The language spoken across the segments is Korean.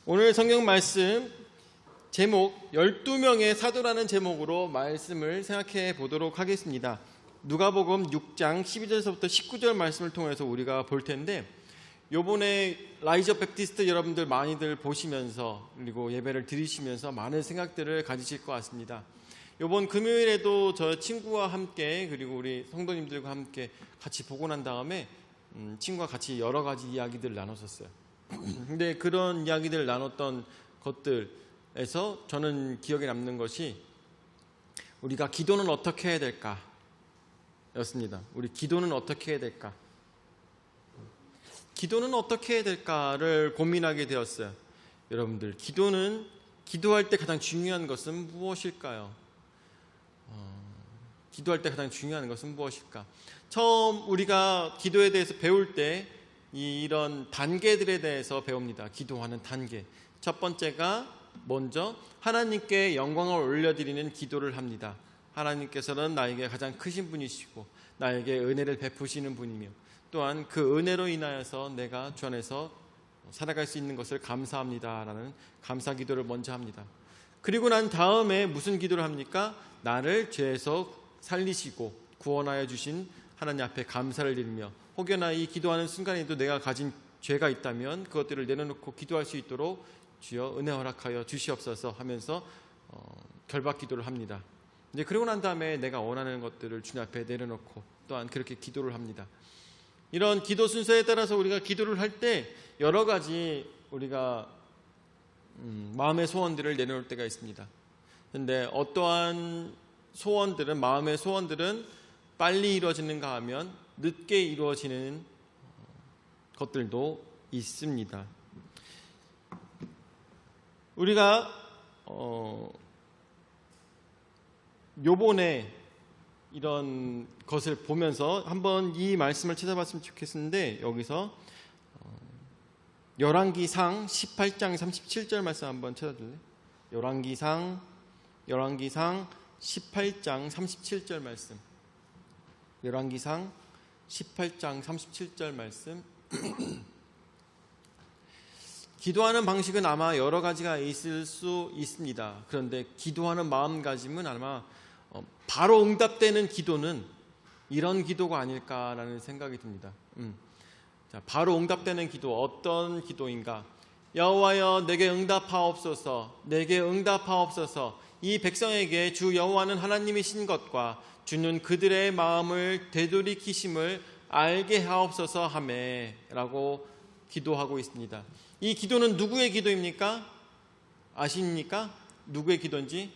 오늘 성경 말씀 제목 12명의 사도라는 제목으로 말씀을 생각해 보도록 하겠습니다. 누가복음 6장 12절에서부터 19절 말씀을 통해서 우리가 볼 텐데, 요번에 라이저 베프티스트 여러분들 많이들 보시면서 그리고 예배를 드리시면서 많은 생각들을 가지실 것 같습니다. 요번 금요일에도 저 친구와 함께 그리고 우리 성도님들과 함께 같이 보고 난 다음에 친구와 같이 여러 가지 이야기들을 나눴었어요. 근데 그런 이야기들을 나눴던 것들에서 저는 기억에 남는 것이 우리가 기도는 어떻게 해야 될까 였습니다. 우리 기도는 어떻게 해야 될까? 기도는 어떻게 해야 될까를 고민하게 되었어요. 여러분들, 기도할 때 가장 중요한 것은 무엇일까요? 기도할 때 가장 중요한 것은 무엇일까? 처음 우리가 기도에 대해서 배울 때 이런 단계들에 대해서 배웁니다. 기도하는 단계. 첫 번째가 먼저 하나님께 영광을 올려드리는 기도를 합니다. 하나님께서는 나에게 가장 크신 분이시고 나에게 은혜를 베푸시는 분이며 또한 그 은혜로 인하여서 내가 주 안에서 살아갈 수 있는 것을 감사합니다라는 감사 기도를 먼저 합니다. 그리고 난 다음에 무슨 기도를 합니까? 나를 죄에서 살리시고 구원하여 주신 하나님 앞에 감사를 드리며, 혹여나 이 기도하는 순간에도 내가 가진 죄가 있다면 그것들을 내려놓고 기도할 수 있도록 주여 은혜 허락하여 주시옵소서 하면서 결박 기도를 합니다. 이제 그러고 난 다음에 내가 원하는 것들을 주님 앞에 내려놓고 또한 그렇게 기도를 합니다. 이런 기도 순서에 따라서 우리가 기도를 할 때 여러 가지 우리가 마음의 소원들을 내려놓을 때가 있습니다. 그런데 어떠한 소원들은, 마음의 소원들은 빨리 이루어지는가 하면 늦게 이루어지는 것들도 있습니다. 우리가 요번에 이런 것을 보면서 한번 이 말씀을 찾아봤으면 좋겠는데, 여기서 열왕기상 18장 37절 말씀 한번 찾아줄래? 열왕기상 18장 37절 말씀. 열왕기상 18장 37절 말씀. 기도하는 방식은 아마 여러 가지가 있을 수 있습니다. 그런데 기도하는 마음가짐은 아마 바로 응답되는 기도는 이런 기도가 아닐까라는 생각이 듭니다. 자, 바로 응답되는 기도, 어떤 기도인가? 여호와여 내게 응답하옵소서, 내게 응답하옵소서. 이 백성에게 주 여호와는 하나님이신 것과 주는 그들의 마음을 되돌이키심을 알게 하옵소서 하매 라고 기도하고 있습니다. 이 기도는 누구의 기도입니까? 아십니까? 누구의 기도인지?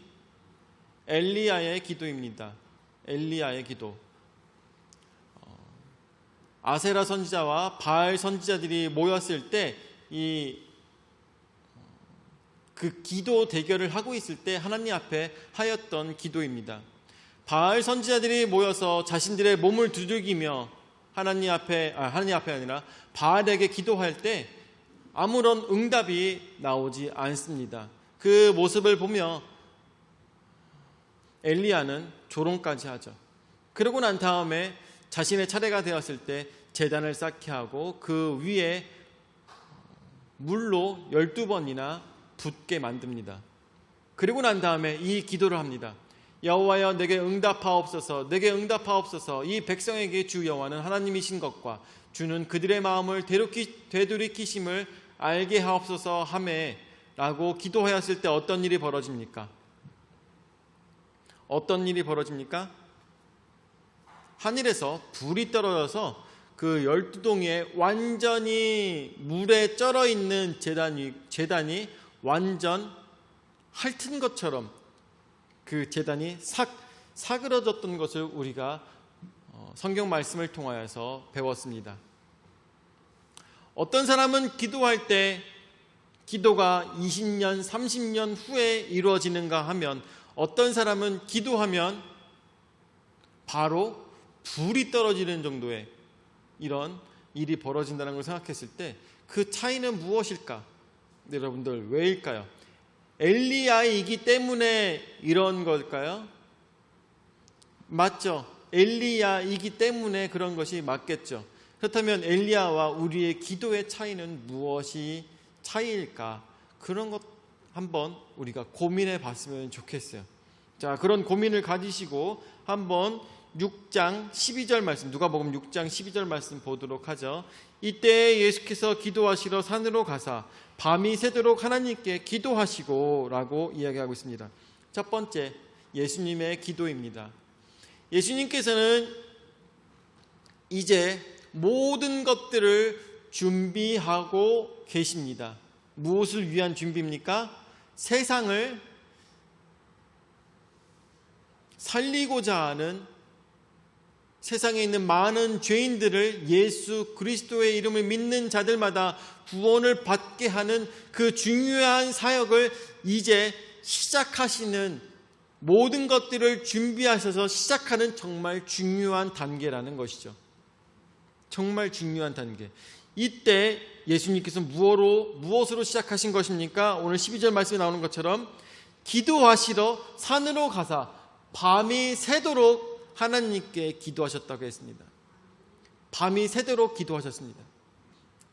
엘리야의 기도입니다. 엘리야의 기도. 아세라 선지자와 바알 선지자들이 모였을 때 그 기도 대결을 하고 있을 때 하나님 앞에 하였던 기도입니다. 바알 선지자들이 모여서 자신들의 몸을 두들기며 하나님 앞에 아니라 바알에게 기도할 때 아무런 응답이 나오지 않습니다. 그 모습을 보며 엘리야는 조롱까지 하죠. 그러고 난 다음에 자신의 차례가 되었을 때 제단을 쌓게 하고 그 위에 물로 12번이나 붓게 만듭니다. 그리고 난 다음에 이 기도를 합니다. 여호와여 내게 응답하옵소서, 내게 응답하옵소서. 이 백성에게 주 여호와는 하나님이신 것과 주는 그들의 마음을 되돌이키심을 알게 하옵소서 하매 라고 기도하였을 때 어떤 일이 벌어집니까? 어떤 일이 벌어집니까? 하늘에서 불이 떨어져서 그 12동에 완전히 물에 쩔어 있는 제단이 완전 핥은 것처럼 그 제단이 사그러졌던 것을 우리가 성경 말씀을 통하여서 배웠습니다. 어떤 사람은 기도할 때 기도가 20년, 30년 후에 이루어지는가 하면, 어떤 사람은 기도하면 바로 불이 떨어지는 정도의 이런 일이 벌어진다는 걸 생각했을 때 그 차이는 무엇일까? 여러분들, 왜일까요? 엘리야이기 때문에 이런 걸까요? 맞죠? 엘리야이기 때문에 그런 것이 맞겠죠. 그렇다면 엘리야와 우리의 기도의 차이는 무엇이 차이일까? 그런 것 한번 우리가 고민해 봤으면 좋겠어요. 자, 그런 고민을 가지시고 한번 6장 12절 말씀, 누가복음 6장 12절 말씀 보도록 하죠. 이때 예수께서 기도하시러 산으로 가사 밤이 새도록 하나님께 기도하시고 라고 이야기하고 있습니다. 첫 번째, 예수님의 기도입니다. 예수님께서는 이제 모든 것들을 준비하고 계십니다. 무엇을 위한 준비입니까? 세상을 살리고자 하는, 세상에 있는 많은 죄인들을 예수 그리스도의 이름을 믿는 자들마다 구원을 받게 하는 그 중요한 사역을 이제 시작하시는, 모든 것들을 준비하셔서 시작하는 정말 중요한 단계라는 것이죠. 정말 중요한 단계. 이때 예수님께서 무엇으로 시작하신 것입니까? 오늘 12절 말씀에 나오는 것처럼 기도하시러 산으로 가사 밤이 새도록 하나님께 기도하셨다고 했습니다. 밤이 새도록 기도하셨습니다.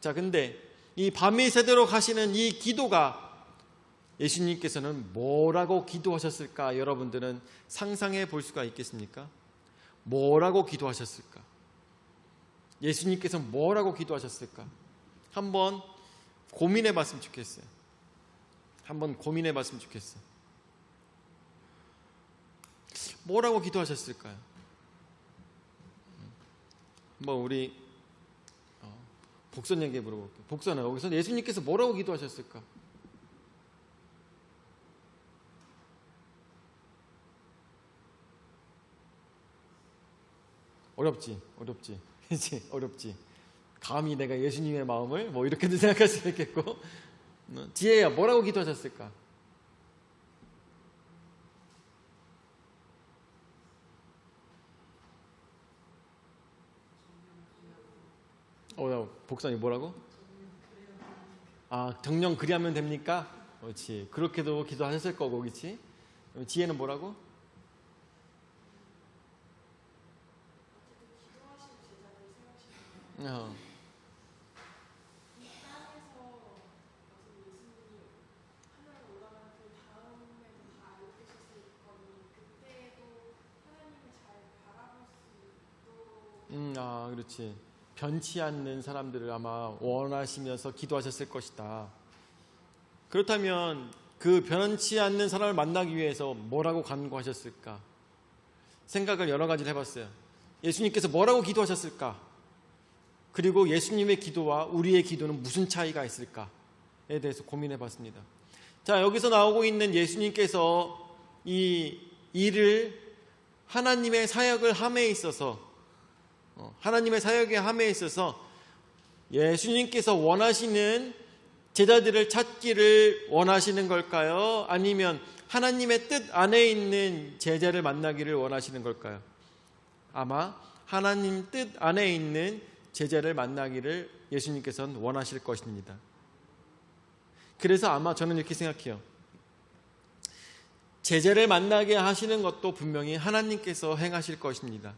자, 근데 이 밤이 새도록 하시는 이 기도가 예수님께서는 뭐라고 기도하셨을까? 여러분들은 상상해 볼 수가 있겠습니까? 뭐라고 기도하셨을까? 예수님께서 뭐라고 기도하셨을까? 한번 고민해 봤으면 좋겠어요. 한번 고민해 봤으면 좋겠어요. 뭐라고 기도하셨을까요? 한번 우리 복선에게 물어볼게요. 복선아, 여기서 예수님께서 뭐라고 기도하셨을까? 어렵지. 그치? 어렵지. 감히 내가 예수님의 마음을 뭐 이렇게도 생각할 수 있겠고. 지혜야, 뭐라고 기도하셨을까? 복선이 뭐라고? 정령 그리하면 됩니까? 그렇지. 그렇게도 기도하셨을 거고, 그렇지? 지혜는 뭐라고? 그렇지. 변치 않는 사람들을 아마 원하시면서 기도하셨을 것이다. 그렇다면 그 변치 않는 사람을 만나기 위해서 뭐라고 간구하셨을까? 생각을 여러 가지를 해봤어요. 예수님께서 뭐라고 기도하셨을까? 그리고 예수님의 기도와 우리의 기도는 무슨 차이가 있을까에 대해서 고민해봤습니다. 자, 여기서 나오고 있는 예수님께서 이 일을 하나님의 사역을 함에 있어서 예수님께서 원하시는 제자들을 찾기를 원하시는 걸까요? 아니면 하나님의 뜻 안에 있는 제자를 만나기를 원하시는 걸까요? 아마 하나님 뜻 안에 있는 제자를 만나기를 예수님께서는 원하실 것입니다. 그래서 아마 저는 이렇게 생각해요. 제자를 만나게 하시는 것도 분명히 하나님께서 행하실 것입니다.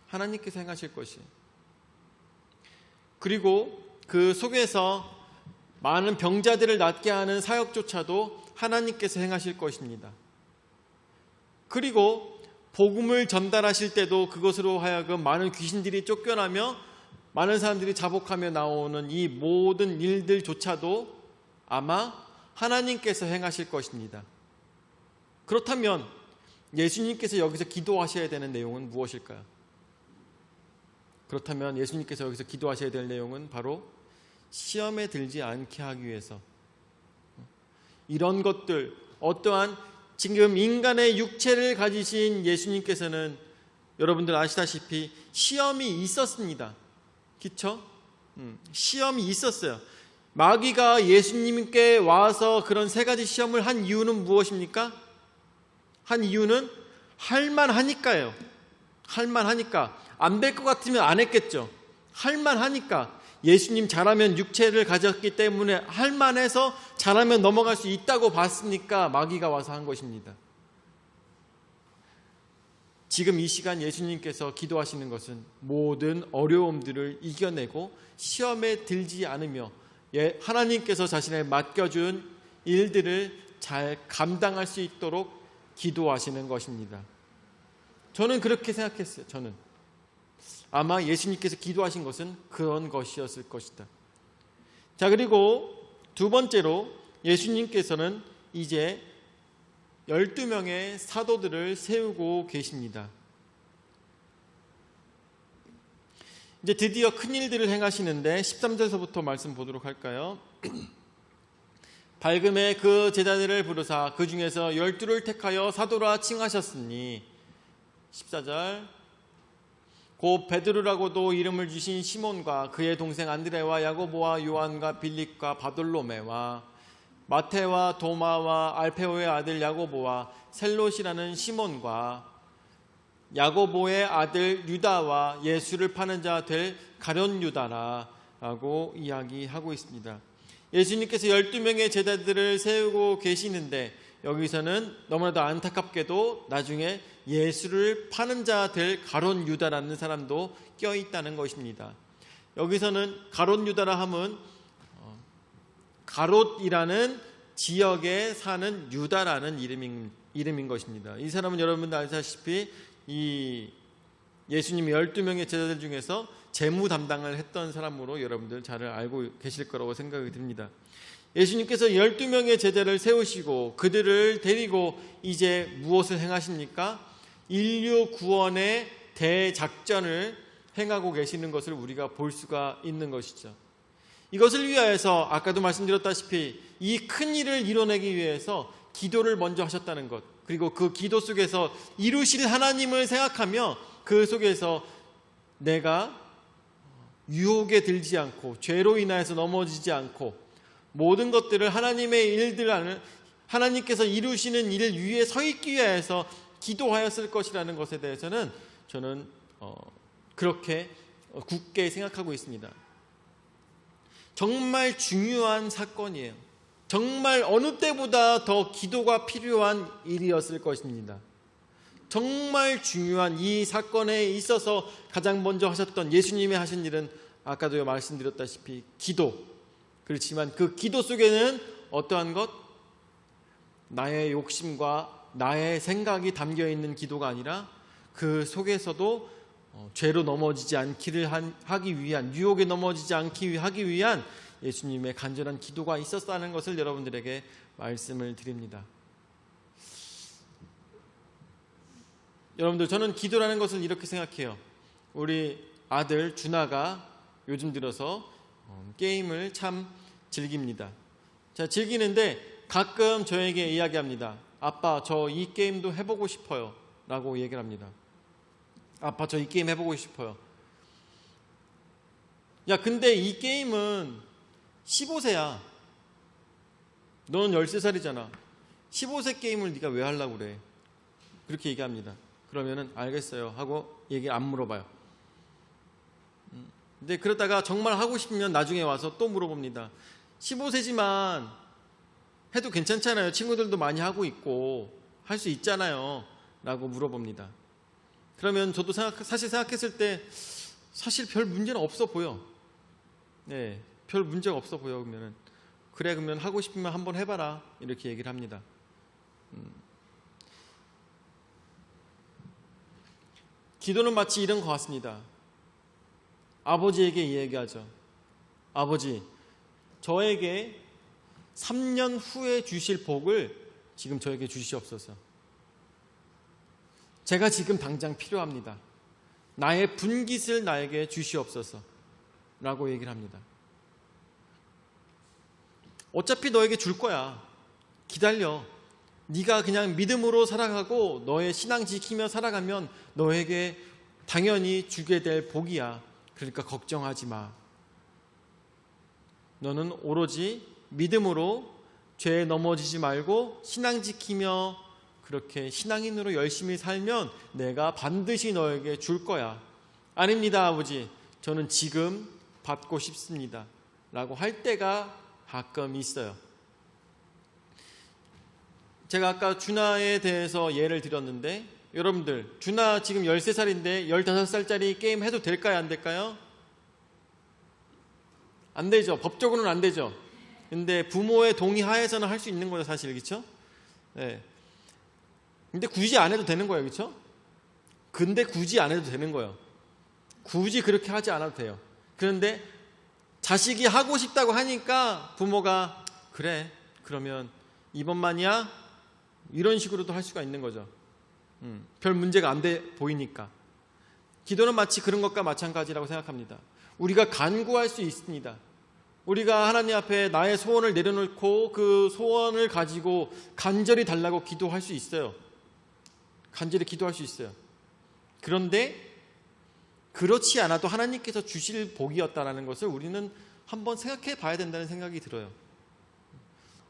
하나님께서 행하실 것이에요. 그리고 그 속에서 많은 병자들을 낫게 하는 사역조차도 하나님께서 행하실 것입니다. 그리고 복음을 전달하실 때도 그것으로 하여금 많은 귀신들이 쫓겨나며 많은 사람들이 자복하며 나오는 이 모든 일들조차도 아마 하나님께서 행하실 것입니다. 그렇다면 예수님께서 여기서 기도하셔야 되는 내용은 무엇일까요? 그렇다면 예수님께서 여기서 기도하셔야 될 내용은 바로 시험에 들지 않게 하기 위해서, 이런 것들, 어떠한 지금 인간의 육체를 가지신 예수님께서는 여러분들 아시다시피 시험이 있었습니다. 그렇죠? 시험이 있었어요. 마귀가 예수님께 와서 그런 세 가지 시험을 한 이유는 무엇입니까? 한 이유는 할만하니까요. 할만하니까. 안 될 것 같으면 안 했겠죠. 할만하니까. 예수님 잘하면 육체를 가졌기 때문에 할만해서 잘하면 넘어갈 수 있다고 봤으니까 마귀가 와서 한 것입니다. 지금 이 시간 예수님께서 기도하시는 것은 모든 어려움들을 이겨내고 시험에 들지 않으며 하나님께서 자신을 맡겨준 일들을 잘 감당할 수 있도록 기도하시는 것입니다. 저는 그렇게 생각했어요. 저는 아마 예수님께서 기도하신 것은 그런 것이었을 것이다. 자, 그리고 두 번째로 예수님께서는 이제 12명의 사도들을 세우고 계십니다. 이제 드디어 큰 일들을 행하시는데 13절서부터 말씀 보도록 할까요? 밝음에 그 제자들을 부르사 그 중에서 12를 택하여 사도라 칭하셨으니 14절 곧 베드로라고도 이름을 주신 시몬과 그의 동생 안드레와 야고보와 요한과 빌립과 바돌로메와 마테와 도마와 알페오의 아들 야고보와 셀롯이라는 시몬과 야고보의 아들 유다와 예수를 파는 자 될 가룟 유다라고 이야기하고 있습니다. 예수님께서 12명의 제자들을 세우고 계시는데 여기서는 너무나도 안타깝게도 나중에 예수를 파는 자 될 가룟 유다라는 사람도 껴있다는 것입니다. 여기서는 가룟 유다라 함은 가롯이라는 지역에 사는 유다라는 이름인 것입니다. 이 사람은 여러분들 아시다시피 이 예수님이 12명의 제자들 중에서 재무 담당을 했던 사람으로 여러분들 잘 알고 계실 거라고 생각이 듭니다. 예수님께서 12명의 제자를 세우시고 그들을 데리고 이제 무엇을 행하십니까? 인류 구원의 대작전을 행하고 계시는 것을 우리가 볼 수가 있는 것이죠. 이것을 위하여서 아까도 말씀드렸다시피 이 큰 일을 이뤄내기 위해서 기도를 먼저 하셨다는 것, 그리고 그 기도 속에서 이루실 하나님을 생각하며 그 속에서 내가 유혹에 들지 않고 죄로 인하여서 넘어지지 않고 모든 것들을 하나님의 일들, 하나님께서 이루시는 일 위에 서 있기 위해서 기도하였을 것이라는 것에 대해서는 저는 그렇게 굳게 생각하고 있습니다. 정말 중요한 사건이에요. 정말 어느 때보다 더 기도가 필요한 일이었을 것입니다. 정말 중요한 이 사건에 있어서 가장 먼저 하셨던 예수님이 하신 일은 아까도 말씀드렸다시피 기도. 그렇지만 그 기도 속에는 어떠한 것? 나의 욕심과 나의 생각이 담겨 있는 기도가 아니라 그 속에서도 죄로 넘어지지 않기를 하기 위한, 유혹에 넘어지지 하기 위한 예수님의 간절한 기도가 있었다는 것을 여러분들에게 말씀을 드립니다. 여러분들, 저는 기도라는 것을 이렇게 생각해요. 우리 아들 준하가 요즘 들어서 게임을 참 즐깁니다. 자, 즐기는데 가끔 저에게 이야기합니다. 아빠, 저 이 게임도 해보고 싶어요 라고 얘기를 합니다. 아빠, 저 이 게임 해보고 싶어요. 야, 근데 이 게임은 15세야. 너는 13살이잖아. 15세 게임을 네가 왜 하려고 그래? 그렇게 얘기합니다. 그러면은 알겠어요 하고 얘기 안 물어봐요. 근데 그러다가 정말 하고 싶으면 나중에 와서 또 물어봅니다. 15세지만 해도 괜찮잖아요. 친구들도 많이 하고 있고 할 수 있잖아요 라고 물어봅니다. 그러면 저도 사실 생각했을 때 사실 별 문제는 없어 보여. 네, 별 문제가 없어 보여. 그러면은 그래, 그러면 하고 싶으면 한번 해봐라 이렇게 얘기를 합니다. 기도는 마치 이런 것 같습니다. 아버지에게 이야기하죠. 아버지, 저에게 3년 후에 주실 복을 지금 저에게 주시옵소서. 제가 지금 당장 필요합니다. 나의 분깃을 나에게 주시옵소서 라고 얘기를 합니다. 어차피 너에게 줄 거야. 기다려. 네가 그냥 믿음으로 살아가고 너의 신앙 지키며 살아가면 너에게 당연히 주게 될 복이야. 그러니까 걱정하지 마. 너는 오로지 믿음으로 죄에 넘어지지 말고 신앙 지키며 그렇게 신앙인으로 열심히 살면 내가 반드시 너에게 줄 거야. 아닙니다, 아버지. 저는 지금 받고 싶습니다 라고 할 때가 가끔 있어요. 제가 아까 준하에 대해서 예를 들었는데 여러분들, 준하 지금 13살인데 15살짜리 게임 해도 될까요, 안 될까요? 안 되죠. 법적으로는 안 되죠. 근데 부모의 동의하에서는 할 수 있는 거죠, 사실. 그렇죠? 네. 근데 굳이 안 해도 되는 거예요. 그렇죠? 근데 굳이 안 해도 되는 거예요. 굳이 그렇게 하지 않아도 돼요. 그런데 자식이 하고 싶다고 하니까 부모가 그래, 그러면 이번만이야? 이런 식으로도 할 수가 있는 거죠. 별 문제가 안 돼 보이니까. 기도는 마치 그런 것과 마찬가지라고 생각합니다. 우리가 간구할 수 있습니다. 우리가 하나님 앞에 나의 소원을 내려놓고 그 소원을 가지고 간절히 달라고 기도할 수 있어요. 간절히 기도할 수 있어요. 그런데 그렇지 않아도 하나님께서 주실 복이었다는 것을 우리는 한번 생각해 봐야 된다는 생각이 들어요.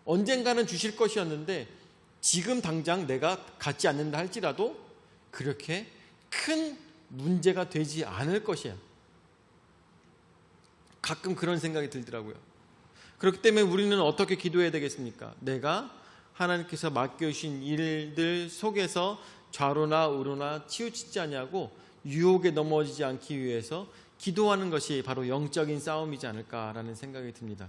언젠가는 주실 것이었는데 지금 당장 내가 갖지 않는다 할지라도 그렇게 큰 문제가 되지 않을 것이야. 가끔 그런 생각이 들더라고요. 그렇기 때문에 우리는 어떻게 기도해야 되겠습니까? 내가 하나님께서 맡겨주신 일들 속에서 좌로나 우로나 치우치지 아니하고 유혹에 넘어지지 않기 위해서 기도하는 것이 바로 영적인 싸움이지 않을까라는 생각이 듭니다.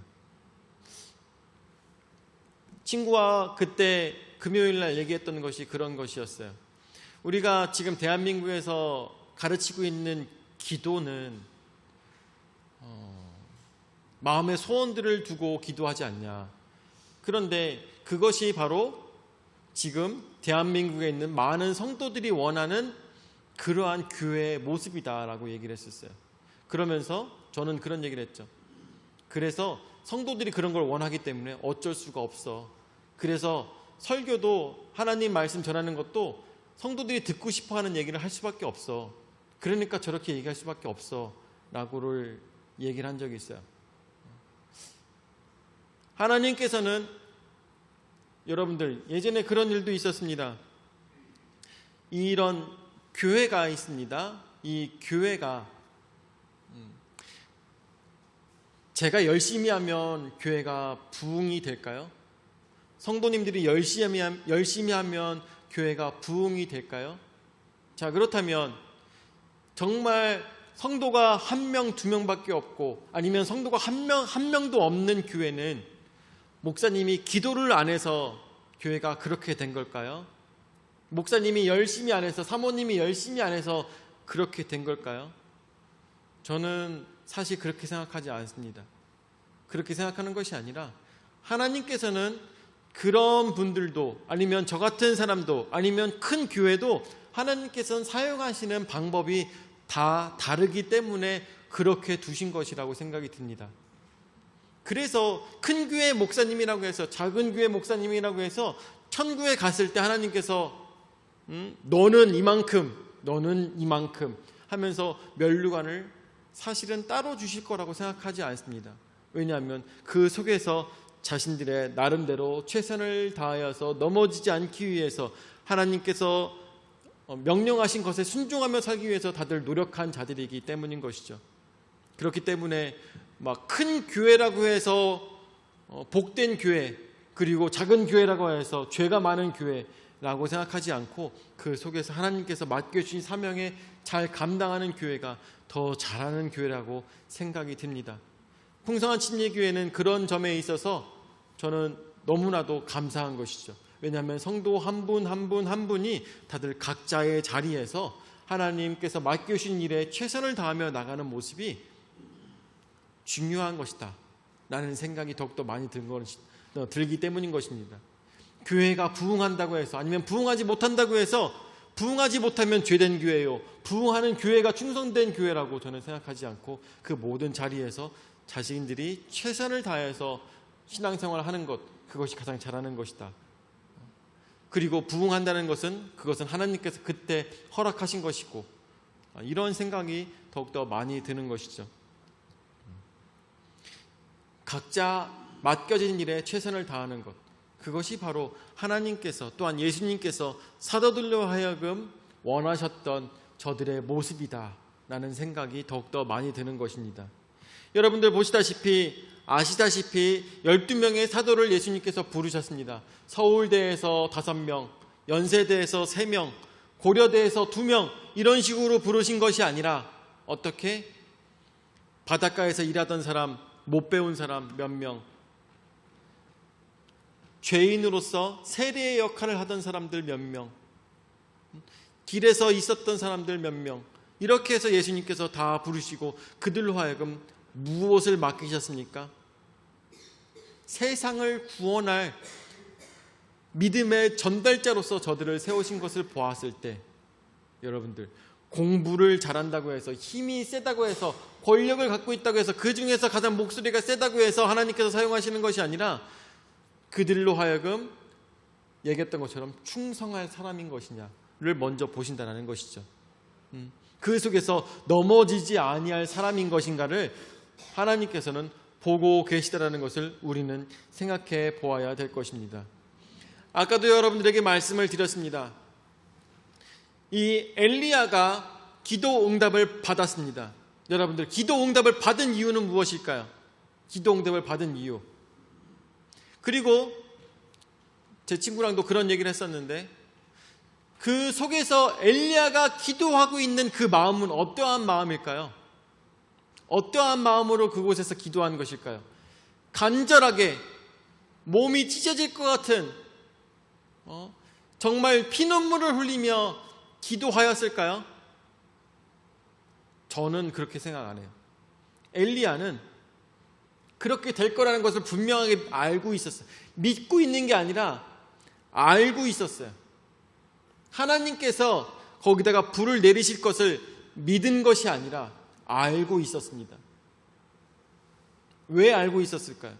친구와 그때 금요일날 얘기했던 것이 그런 것이었어요. 우리가 지금 대한민국에서 가르치고 있는 기도는 마음의 소원들을 두고 기도하지 않냐. 그런데 그것이 바로 지금 대한민국에 있는 많은 성도들이 원하는 그러한 교회의 모습이다라고 얘기를 했었어요. 그러면서 저는 그런 얘기를 했죠. 그래서 성도들이 그런 걸 원하기 때문에 어쩔 수가 없어. 그래서 설교도 하나님 말씀 전하는 것도 성도들이 듣고 싶어하는 얘기를 할 수밖에 없어. 그러니까 저렇게 얘기할 수밖에 없어 라고를 얘기를 한 적이 있어요. 하나님께서는 여러분들 예전에 그런 일도 있었습니다. 이런 교회가 있습니다. 이 교회가 제가 열심히 하면 교회가 부흥이 될까요? 성도님들이 열심히 하면 교회가 부흥이 될까요? 자, 그렇다면 정말 성도가 한 명, 두 명밖에 없고 아니면 성도가 한 명도 없는 교회는 목사님이 기도를 안 해서 교회가 그렇게 된 걸까요? 목사님이 열심히 안 해서, 사모님이 열심히 안 해서 그렇게 된 걸까요? 저는 사실 그렇게 생각하지 않습니다. 그렇게 생각하는 것이 아니라 하나님께서는 그런 분들도 아니면 저 같은 사람도 아니면 큰 교회도 하나님께서는 사용하시는 방법이 다 다르기 때문에 그렇게 두신 것이라고 생각이 듭니다. 그래서 큰 교회 목사님이라고 해서 작은 교회 목사님이라고 해서 천국에 갔을 때 하나님께서 너는 이만큼 너는 이만큼 하면서 면류관을 사실은 따로 주실 거라고 생각하지 않습니다. 왜냐하면 그 속에서 자신들의 나름대로 최선을 다하여서 넘어지지 않기 위해서 하나님께서 명령하신 것에 순종하며 살기 위해서 다들 노력한 자들이기 때문인 것이죠. 그렇기 때문에 막 큰 교회라고 해서 복된 교회, 그리고 작은 교회라고 해서 죄가 많은 교회라고 생각하지 않고 그 속에서 하나님께서 맡겨주신 사명에 잘 감당하는 교회가 더 잘하는 교회라고 생각이 듭니다. 풍성한 침례교회는 그런 점에 있어서 저는 너무나도 감사한 것이죠. 왜냐하면 성도 한 분 한 분 한 분이 다들 각자의 자리에서 하나님께서 맡겨주신 일에 최선을 다하며 나가는 모습이 중요한 것이다 라는 생각이 더욱더 많이 들기 때문인 것입니다. 교회가 부흥한다고 해서 아니면 부흥하지 못한다고 해서 부흥하지 못하면 죄된 교회요, 부흥하는 교회가 충성된 교회라고 저는 생각하지 않고 그 모든 자리에서 자신들이 최선을 다해서 신앙생활을 하는 것, 그것이 가장 잘하는 것이다. 그리고 부흥한다는 것은 그것은 하나님께서 그때 허락하신 것이고, 이런 생각이 더욱더 많이 드는 것이죠. 각자 맡겨진 일에 최선을 다하는 것, 그것이 바로 하나님께서 또한 예수님께서 사도들로 하여금 원하셨던 저들의 모습이다 라는 생각이 더욱더 많이 드는 것입니다. 여러분들 아시다시피 12명의 사도를 예수님께서 부르셨습니다. 서울대에서 5명, 연세대에서 3명, 고려대에서 2명, 이런 식으로 부르신 것이 아니라 어떻게 바닷가에서 일하던 사람 못 배운 사람 몇 명, 죄인으로서 세리의 역할을 하던 사람들 몇 명, 길에서 있었던 사람들 몇 명, 이렇게 해서 예수님께서 다 부르시고 그들로 하여금 무엇을 맡기셨습니까? 세상을 구원할 믿음의 전달자로서 저들을 세우신 것을 보았을 때, 여러분들, 공부를 잘한다고 해서, 힘이 세다고 해서, 권력을 갖고 있다고 해서, 그 중에서 가장 목소리가 세다고 해서 하나님께서 사용하시는 것이 아니라 그들로 하여금 얘기했던 것처럼 충성할 사람인 것이냐를 먼저 보신다는 것이죠. 그 속에서 넘어지지 아니할 사람인 것인가를 하나님께서는 보고 계시다라는 것을 우리는 생각해 보아야 될 것입니다. 아까도 여러분들에게 말씀을 드렸습니다. 이 엘리야가 기도 응답을 받았습니다. 여러분들, 기도 응답을 받은 이유는 무엇일까요? 기도 응답을 받은 이유. 그리고 제 친구랑도 그런 얘기를 했었는데, 그 속에서 엘리야가 기도하고 있는 그 마음은 어떠한 마음일까요? 어떠한 마음으로 그곳에서 기도한 것일까요? 간절하게 몸이 찢어질 것 같은 정말 피눈물을 흘리며 기도하였을까요? 저는 그렇게 생각 안 해요. 엘리야는 그렇게 될 거라는 것을 분명하게 알고 있었어요. 믿고 있는 게 아니라 알고 있었어요. 하나님께서 거기다가 불을 내리실 것을 믿은 것이 아니라 알고 있었습니다. 왜 알고 있었을까요?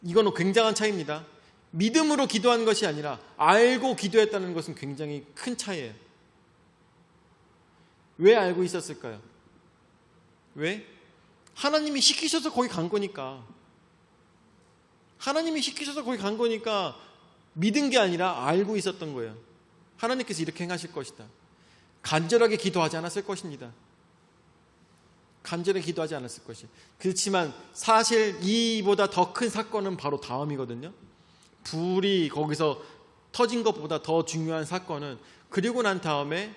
이건 굉장한 차이입니다. 믿음으로 기도한 것이 아니라 알고 기도했다는 것은 굉장히 큰 차이예요. 왜 알고 있었을까요? 왜? 하나님이 시키셔서 거기 간 거니까. 하나님이 시키셔서 거기 간 거니까 믿은 게 아니라 알고 있었던 거예요. 하나님께서 이렇게 행하실 것이다. 간절하게 기도하지 않았을 것입니다. 간절하게 기도하지 않았을 것이. 그렇지만 사실 이보다 더 큰 사건은 바로 다음이거든요. 불이 거기서 터진 것보다 더 중요한 사건은, 그리고 난 다음에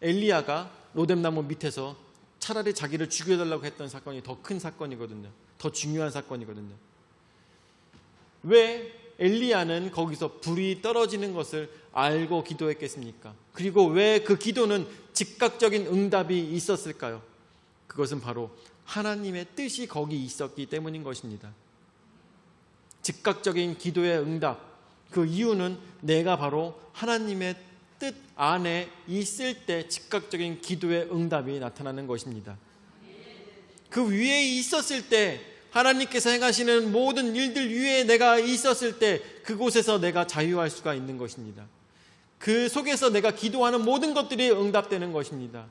엘리야가 로뎀나무 밑에서 차라리 자기를 죽여달라고 했던 사건이 더 큰 사건이거든요. 더 중요한 사건이거든요. 왜 엘리야는 거기서 불이 떨어지는 것을 알고 기도했겠습니까? 그리고 왜 그 기도는 즉각적인 응답이 있었을까요? 그것은 바로 하나님의 뜻이 거기 있었기 때문인 것입니다. 즉각적인 기도의 응답, 그 이유는 내가 바로 하나님의 뜻 안에 있을 때 즉각적인 기도의 응답이 나타나는 것입니다. 그 위에 있었을 때, 하나님께서 행하시는 모든 일들 위에 내가 있었을 때 그곳에서 내가 자유할 수가 있는 것입니다. 그 속에서 내가 기도하는 모든 것들이 응답되는 것입니다.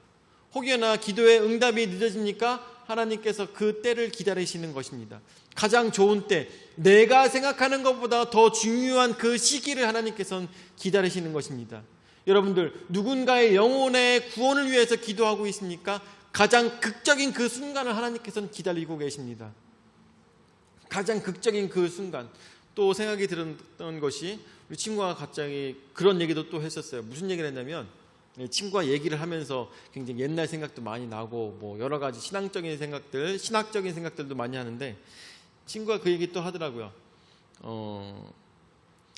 혹여나 기도의 응답이 늦어지니까 하나님께서 그 때를 기다리시는 것입니다. 가장 좋은 때, 내가 생각하는 것보다 더 중요한 그 시기를 하나님께서는 기다리시는 것입니다. 여러분들, 누군가의 영혼의 구원을 위해서 기도하고 있습니까? 가장 극적인 그 순간을 하나님께서는 기다리고 계십니다. 가장 극적인 그 순간. 또 생각이 들었던 것이, 우리 친구가 갑자기 그런 얘기도 또 했었어요. 무슨 얘기를 했냐면, 친구와 얘기를 하면서 굉장히 옛날 생각도 많이 나고, 뭐 여러 가지 신앙적인 생각들, 신학적인 생각들도 많이 하는데, 친구가 그 얘기 또 하더라고요.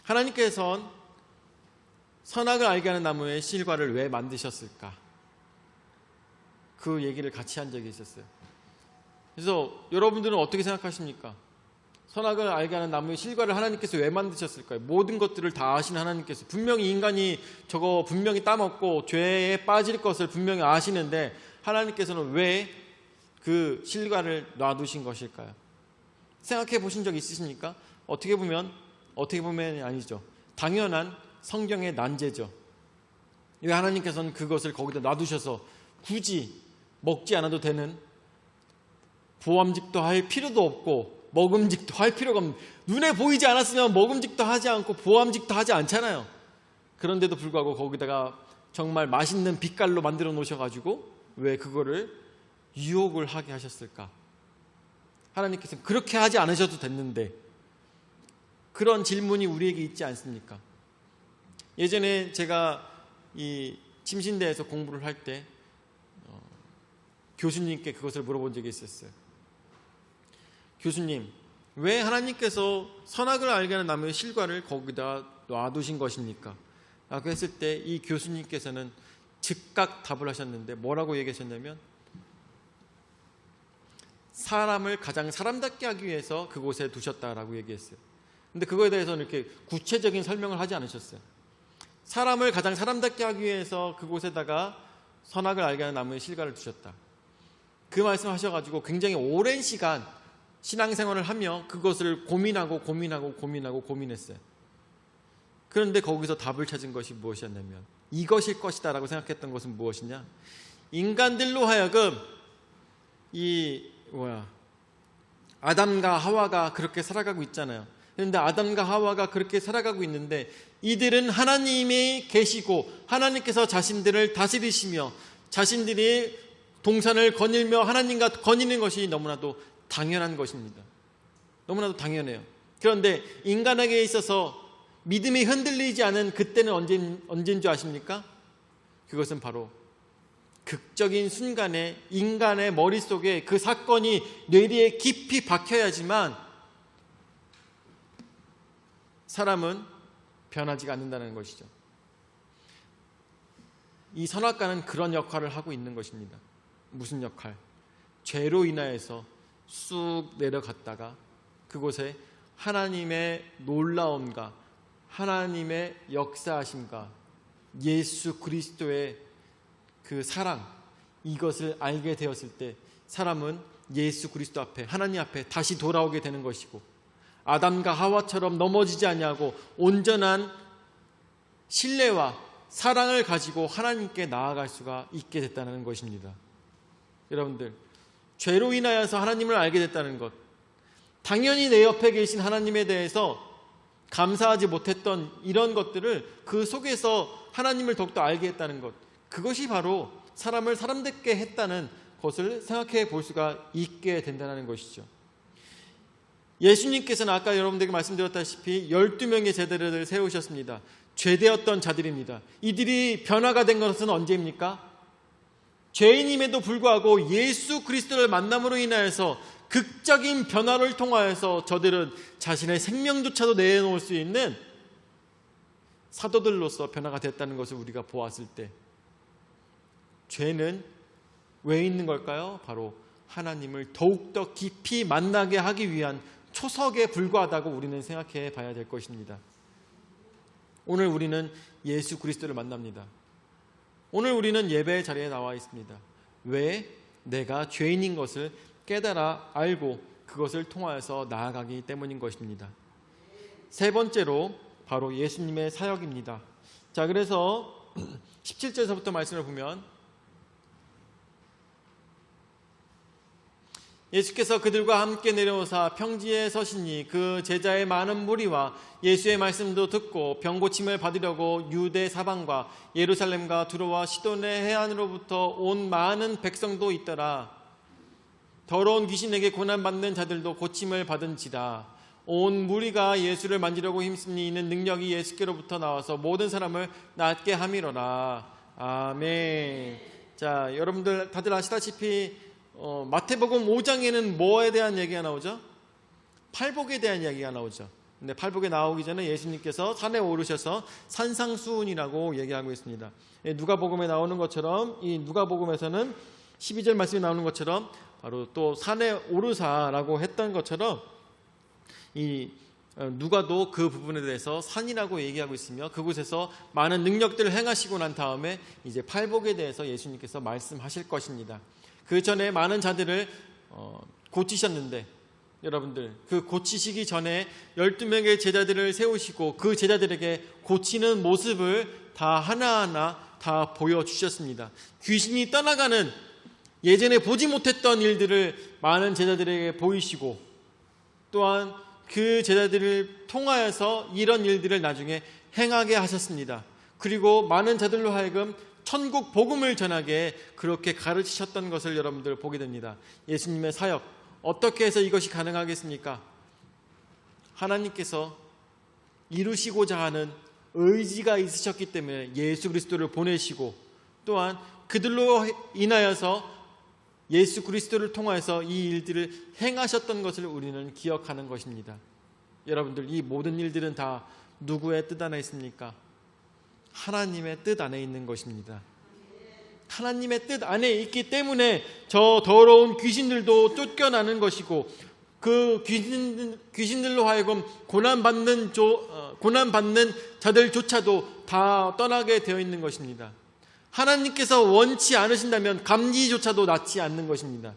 하나님께서는 선악을 알게 하는 나무의 실과를 왜 만드셨을까? 그 얘기를 같이 한 적이 있었어요. 그래서 여러분들은 어떻게 생각하십니까? 선악을 알게 하는 나무의 실과를 하나님께서 왜 만드셨을까요? 모든 것들을 다 아시는 하나님께서, 분명히 인간이 저거 분명히 따먹고 죄에 빠질 것을 분명히 아시는데 하나님께서는 왜 그 실과를 놔두신 것일까요? 생각해 보신 적 있으십니까? 어떻게 보면 아니죠. 당연한 성경의 난제죠. 왜 하나님께서는 그것을 거기다 놔두셔서 굳이 먹지 않아도 되는, 보암직도 할 필요도 없고 먹음직도 할 필요가 없는, 눈에 보이지 않았으면 먹음직도 하지 않고 보암직도 하지 않잖아요. 그런데도 불구하고 거기다가 정말 맛있는 빛깔로 만들어 놓으셔가지고 왜 그거를 유혹을 하게 하셨을까? 하나님께서는 그렇게 하지 않으셔도 됐는데, 그런 질문이 우리에게 있지 않습니까? 예전에 제가 이 침신대에서 공부를 할 때 교수님께 그것을 물어본 적이 있었어요. 교수님, 왜 하나님께서 선악을 알게 하는 나무의 실과를 거기다 놔두신 것입니까? 라고 했을 때 이 교수님께서는 즉각 답을 하셨는데 뭐라고 얘기하셨냐면, 사람을 가장 사람답게 하기 위해서 그곳에 두셨다라고 얘기했어요. 근데 그거에 대해서는 이렇게 구체적인 설명을 하지 않으셨어요. 사람을 가장 사람답게 하기 위해서 그곳에다가 선악을 알게 하는 나무의 실과를 두셨다. 그 말씀하셔가지고 굉장히 오랜 시간 신앙생활을 하며 그것을 고민했어요. 그런데 거기서 답을 찾은 것이 무엇이었냐면, 이것일 것이다 라고 생각했던 것은 무엇이냐, 인간들로 하여금 아담과 하와가 그렇게 살아가고 있잖아요. 그런데 아담과 하와가 그렇게 살아가고 있는데 이들은 하나님이 계시고 하나님께서 자신들을 다스리시며 자신들이 동산을 거닐며 하나님과 거니는 것이 너무나도 당연한 것입니다. 너무나도 당연해요. 그런데 인간에게 있어서 믿음이 흔들리지 않은 그때는 언제인 줄 아십니까? 그것은 바로 극적인 순간에 인간의 머릿속에 그 사건이 뇌리에 깊이 박혀야지만 사람은 변하지가 않는다는 것이죠. 이 선악과는 그런 역할을 하고 있는 것입니다. 무슨 역할? 죄로 인하여서 쑥 내려갔다가 그곳에 하나님의 놀라움과 하나님의 역사하심과 예수 그리스도의 그 사랑, 이것을 알게 되었을 때 사람은 예수 그리스도 앞에, 하나님 앞에 다시 돌아오게 되는 것이고, 아담과 하와처럼 넘어지지 아니하고 온전한 신뢰와 사랑을 가지고 하나님께 나아갈 수가 있게 됐다는 것입니다. 여러분들, 죄로 인하여서 하나님을 알게 됐다는 것, 당연히 내 옆에 계신 하나님에 대해서 감사하지 못했던 이런 것들을 그 속에서 하나님을 더욱더 알게 했다는 것, 그것이 바로 사람을 사람답게 했다는 것을 생각해 볼 수가 있게 된다는 것이죠. 예수님께서는 아까 여러분들에게 말씀드렸다시피 12명의 제자들을 세우셨습니다. 죄되었던 자들입니다. 이들이 변화가 된 것은 언제입니까? 죄인임에도 불구하고 예수 그리스도를 만남으로 인하여서 극적인 변화를 통하여서 저들은 자신의 생명조차도 내놓을 수 있는 사도들로서 변화가 됐다는 것을 우리가 보았을 때, 죄는 왜 있는 걸까요? 바로 하나님을 더욱더 깊이 만나게 하기 위한 초석에 불과하다고 우리는 생각해 봐야 될 것입니다. 오늘 우리는 예수 그리스도를 만납니다. 오늘 우리는 예배의 자리에 나와 있습니다. 왜? 내가 죄인인 것을 깨달아 알고 그것을 통하여서 나아가기 때문인 것입니다. 세 번째로 바로 예수님의 사역입니다. 자, 그래서 17절에서부터 말씀을 보면 예수께서 그들과 함께 내려오사 평지에 서시니 그 제자의 많은 무리와 예수의 말씀도 듣고 병 고침을 받으려고 유대 사방과 예루살렘과 두로와 시돈의 해안으로부터 온 많은 백성도 있더라. 더러운 귀신에게 고난받는 자들도 고침을 받은지라. 온 무리가 예수를 만지려고 힘쓰니 이는 능력이 예수께로부터 나와서 모든 사람을 낫게 함이로라. 아멘. 자, 여러분들 다들 아시다시피 마태복음 5장에는 뭐에 대한 얘기가 나오죠? 팔복에 대한 이야기가 나오죠. 근데 팔복에 나오기 전에 예수님께서 산에 오르셔서 산상수훈이라고 얘기하고 있습니다. 누가복음에 나오는 것처럼, 이 누가복음에서는 12절 말씀이 나오는 것처럼 바로 또 산에 오르사라고 했던 것처럼 이 누가도 그 부분에 대해서 산이라고 얘기하고 있으며 그곳에서 많은 능력들을 행하시고 난 다음에 이제 팔복에 대해서 예수님께서 말씀하실 것입니다. 그 전에 많은 자들을 고치셨는데, 여러분들, 그 고치시기 전에 12명의 제자들을 세우시고 그 제자들에게 고치는 모습을 다 하나하나 다 보여주셨습니다. 귀신이 떠나가는 예전에 보지 못했던 일들을 많은 제자들에게 보이시고, 또한 그 제자들을 통하여서 이런 일들을 나중에 행하게 하셨습니다. 그리고 많은 자들로 하여금 천국 복음을 전하게 그렇게 가르치셨던 것을 여러분들 보게 됩니다. 예수님의 사역, 어떻게 해서 이것이 가능하겠습니까? 하나님께서 이루시고자 하는 의지가 있으셨기 때문에 예수 그리스도를 보내시고, 또한 그들로 인하여서 예수 그리스도를 통하여서 이 일들을 행하셨던 것을 우리는 기억하는 것입니다. 여러분들, 이 모든 일들은 다 누구의 뜻 안에 있습니까? 하나님의 뜻 안에 있는 것입니다. 하나님의 뜻 안에 있기 때문에 저 더러운 귀신들도 쫓겨나는 것이고, 그 귀신들로 하여금 고난받는 자들조차도 다 떠나게 되어 있는 것입니다. 하나님께서 원치 않으신다면 감기조차도 낫지 않는 것입니다.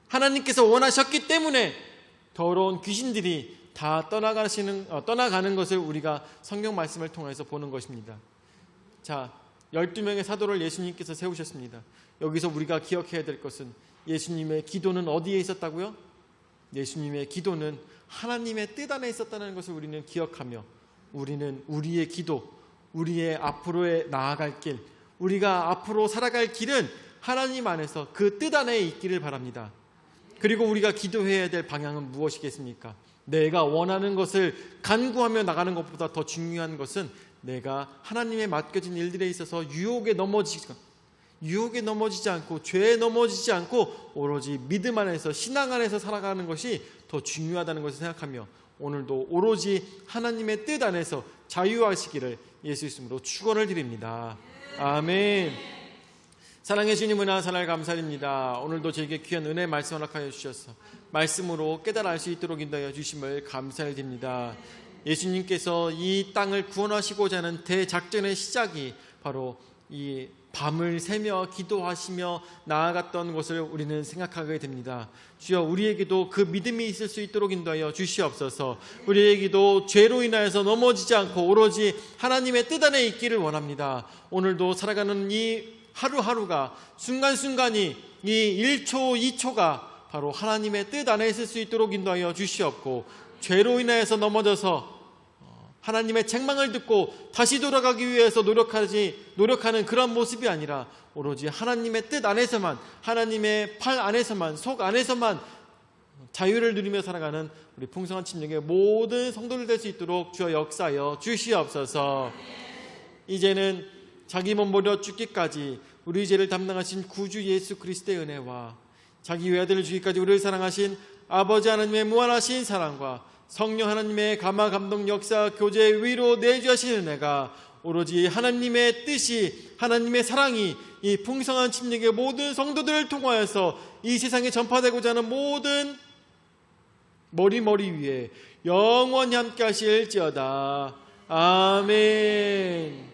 하나님께서 원하셨기 때문에 더러운 귀신들이 다 떠나가는 것을 우리가 성경 말씀을 통해서 보는 것입니다. 자, 12명의 사도를 예수님께서 세우셨습니다. 여기서 우리가 기억해야 될 것은 예수님의 기도는 어디에 있었다고요? 예수님의 기도는 하나님의 뜻 안에 있었다는 것을 우리는 기억하며, 우리는 우리의 기도, 우리의 앞으로의 나아갈 길, 우리가 앞으로 살아갈 길은 하나님 안에서 그 뜻 안에 있기를 바랍니다. 그리고 우리가 기도해야 될 방향은 무엇이겠습니까? 내가 원하는 것을 간구하며 나가는 것보다 더 중요한 것은 내가 하나님의 맡겨진 일들에 있어서 유혹에 넘어지지 않고 죄에 넘어지지 않고 오로지 믿음 안에서, 신앙 안에서 살아가는 것이 더 중요하다는 것을 생각하며 오늘도 오로지 하나님의 뜻 안에서 자유하시기를 예수 이름으로 축원을 드립니다. 아멘. 사랑해 주님, 은혜와 사랑을 감사드립니다. 오늘도 저에게 귀한 은혜의 말씀 허락하여 주셔서 말씀으로 깨달아 알 수 있도록 인도하여 주심을 감사드립니다. 예수님께서 이 땅을 구원하시고자 하는 대작전의 시작이 바로 이 밤을 새며 기도하시며 나아갔던 것을 우리는 생각하게 됩니다. 주여, 우리에게도 그 믿음이 있을 수 있도록 인도하여 주시옵소서. 우리에게도 죄로 인하여서 넘어지지 않고 오로지 하나님의 뜻 안에 있기를 원합니다. 오늘도 살아가는 이 하루하루가, 순간순간이, 이 1초 2초가 바로 하나님의 뜻 안에 있을 수 있도록 인도하여 주시옵고, 죄로 인하여서 넘어져서 하나님의 책망을 듣고 다시 돌아가기 위해서 노력하는 그런 모습이 아니라 오로지 하나님의 뜻 안에서만, 하나님의 팔 안에서만, 속 안에서만 자유를 누리며 살아가는 우리 풍성한 침략의 모든 성도들 될 수 있도록 주여 역사하여 주시옵소서. 이제는 자기 몸 버려 죽기까지 우리 죄를 담당하신 구주 예수 그리스도의 은혜와 자기 외아들을 주기까지 우리를 사랑하신 아버지 하나님의 무한하신 사랑과 성령 하나님의 감화 감동 역사 교제 위로 내주하시는 은혜가 오로지 하나님의 뜻이, 하나님의 사랑이 이 풍성한 침략의 모든 성도들을 통하여서 이 세상에 전파되고자 하는 모든 머리 위에 영원히 함께 하실지어다. 아멘.